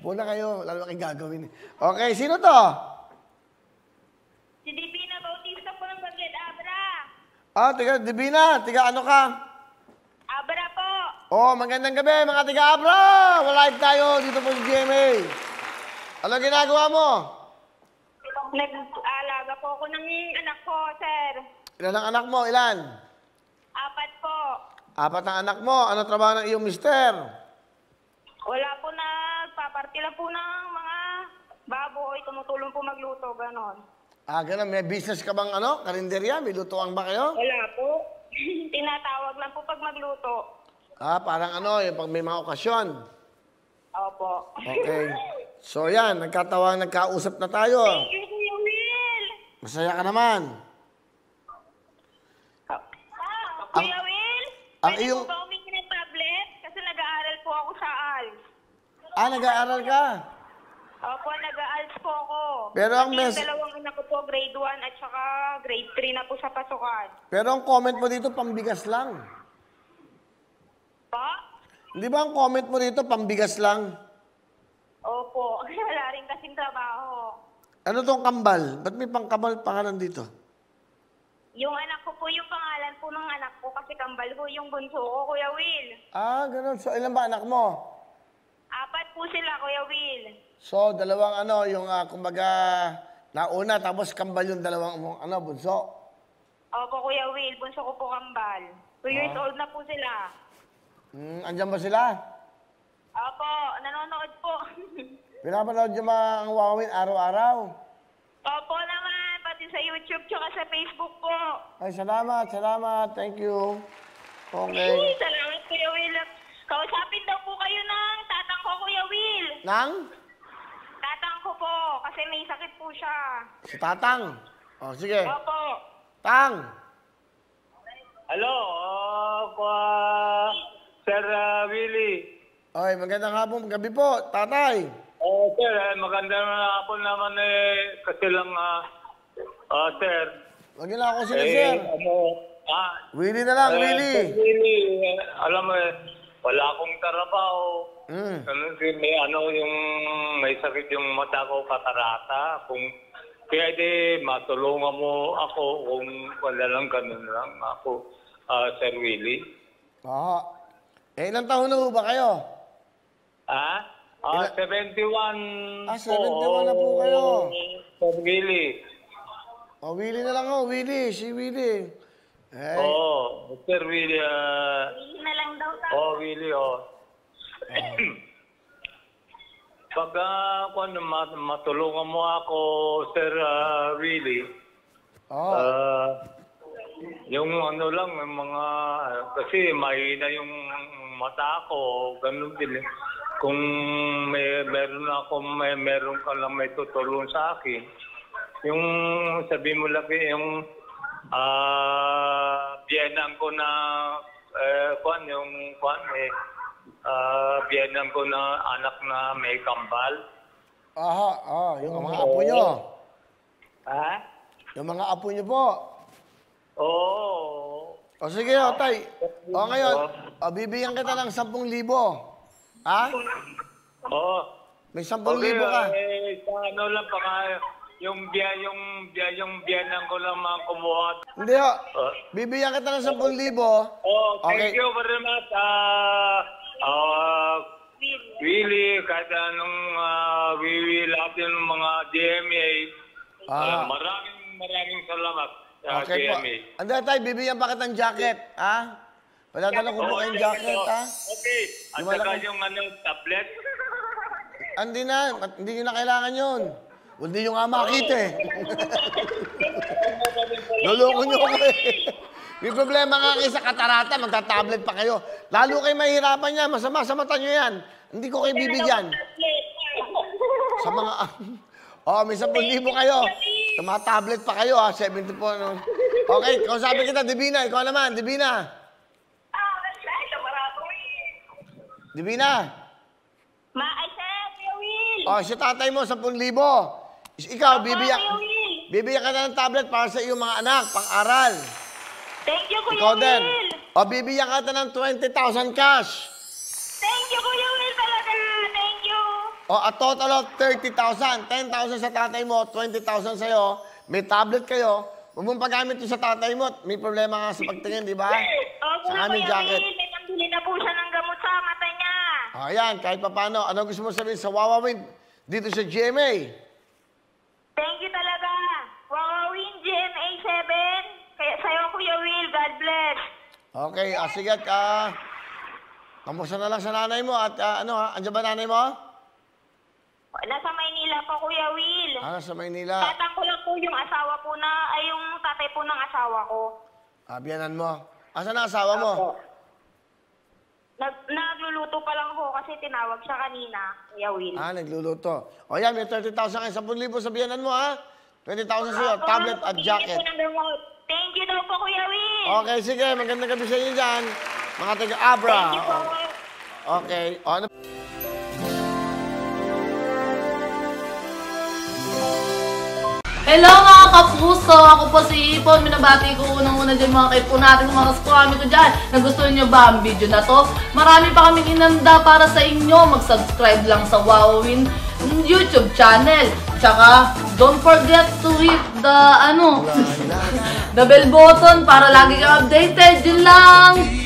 Puna kayo, lalo kayo gagawin. Okay, sino to? Si Divina Bautista po ng Baglet Abra. Ah, tiga Divina, tiga ano ka? Abra po. Oh, magandang gabi mga tiga Abra. Live tayo dito po sa GMA. Ano ginagawa mo? Nag-alaga po ako ng anak ko, sir. Ilan ang anak mo? Ilan? 4 po. 4 ang anak mo. Ano trabaho ng iyong mister? Wala po, nagpaparty lang po ng mga baboy. Tumutulong po magluto, ganon. Ah, ganun. May business ka bang ano? Karinderya? May lutuan ba kayo? Wala po. Tinatawag lang po pag magluto. Ah, parang ano, yung pag may mga okasyon. Opo. Okay. So yan, nagkausap na tayo. Thank you, Kuya Will. Masaya ka naman. Kuya Will, ang pwede iyong- po ba humingi ng tablet? Kasi nag-aaral po ako sa ALS. Ah, nag-aaral ka? Opo, nag-ALS po ako. Pero ang Pati yung dalawang anak ko po, grade 1 at saka grade 3 na po sa pasukan. Pero ang comment mo dito, pambigas lang. Pa? Hindi ba ang comment mo dito, pambigas lang? Opo, wala rin kasing trabaho. Ano tong kambal? Ba't may pangkambal pangalan dito? Yung anak ko po, yung pangalan po ng anak ko kasi kambal po yung bunso ko, Kuya Will. Ah, ganun. So, ilan ba anak mo? 4 po sila, Kuya Will. So, dalawang ano, yung kumbaga, nauna, tapos kambal yung dalawang ano, bunso. Opo, Kuya Will, bunso ko po kambal. 2 years old na po sila. Andyan ba sila? Opo, nanonood po. Pinapanood yung mga Wawin araw-araw? Opo naman, pati sa YouTube tsaka sa Facebook po. Ay, salamat, salamat. Thank you. Okay. Salamat, Kuya Will. Kausapin daw po kayo ng tatang ko, Kuya Will. Nang? Tatang ko po, kasi may sakit po siya. Si Tatang. Oh, sige. Opo. Tang. Hello, Sir Willie. Oy, magandang hapon, gabi po, tatay. Sir, magandang hapon naman kasi lang, sir. Wag niyo lang ako sila, sir. Willie na lang, Willie. Sir Willie, alam mo, wala akong trabaho. May sakit yung mata ko, katarata. Kaya matulungan mo ako kung wala lang, ganun lang ako, Sir Willie. Ilang taon na ho ba kayo? 71 71 na po kayo. Sir Willie. Oh, Willie na lang ho, Willie. Si Willie. Sir Willie. Willie na lang daw tayo. Willie, Pag matulungan mo ako, Sir Willie, yung ano lang, yung mga, kasi mahina yung mata ko, ganun din. Kung meron ka lang may tutulong sa akin, yung sabi mo lang, yung biyenan ko na, biyenan ko na anak na may kambal. Yung mga apo nyo. Yung mga apo nyo po. O sige, tay. Ngayon, bibigyan kita ng 10,000. Ha? May 10,000 ka. Ano lang pa yung biyanan ko lang mga kumuha. Hindi ho. Bibigyan kita ng 10,000. Thank you very much. Willie, kahit anong lahat yung mga GMA. Maraming salamat. Okay po. Hindi tayo, bibigyan pa kitang jacket. Ha? Padadala ko po kayong jacket, ha? Okay. At saka yung tablet? Hindi nyo na kailangan yun. Hindi nyo nga makita eh. Luloko nyo ako eh. May problema nga kayo sa katarata, magta-tablet pa kayo. Lalo kayo mahihirapan yan, masama sa mata nyo yan. Hindi ko kayo bibigyan. Sa mga... may 10,000 kayo. Sa mga tablet pa kayo, 70 po. No? Okay, kausapin kita, Divina. Ikaw naman, Divina. Divina. Kuya Will. Si tatay mo, 10,000. Ikaw, bibigyan ka na ng tablet para sa iyong mga anak, pang-aral. Thank you, Kuya Ikaw din. Will. Bibigyan ka na ng 20,000 cash. Thank you, Kuya Will, talaga. Thank you. O, a total of 30,000. 10,000 sa tatay mo, 20,000 sa'yo. May tablet kayo. Huwag mong paggamit yung sa tatay mo. May problema nga sa pagtingin, di ba? Opo Sa na, aming Kuya jacket. Will. May pambili na po siya ng gamot sa mata niya. O, ayan, kahit pa paano. Ano gusto mo sabihin sa Wawawin dito sa GMA? Thank you talaga. Wawawin, GMA 7. Kaya sa'yo, Kuya Will. God bless. Okay, sige. Kamusta na lang sa nanay mo at andyan ba nanay mo? Nasa Maynila po, Kuya Will. Sa Maynila. Tatang ko lang po yung asawa po yung tatay po ng asawa ko. Biyanan mo. Asan ang asawa mo? Opo. Nagluluto pa lang po kasi tinawag siya kanina, Kuya Will. Nagluluto. O yan, may 30,000 kayo. 10,000 sa biyanan mo, ha? 20,000 sa'yo, Opo, tablet at bigyan jacket. po ng gamot. Thank you daw po, Kuya Will. Okay, sige. Magandang gabi sa inyo dyan. Mga taga-Abra. Thank you po. Okay. Ano? Hello mga kapuso! Ako po si Ipon. Minabati ko unang-una dyan mga kaipo natin, mga kaskwami ko dyan. Nagustuhan nyo ba ang video na to? Marami pa kaming inanda para sa inyo. Mag-subscribe lang sa Wawawin YouTube channel. Tsaka, don't forget to hit the, the bell button para lagi kang updated. Yun lang!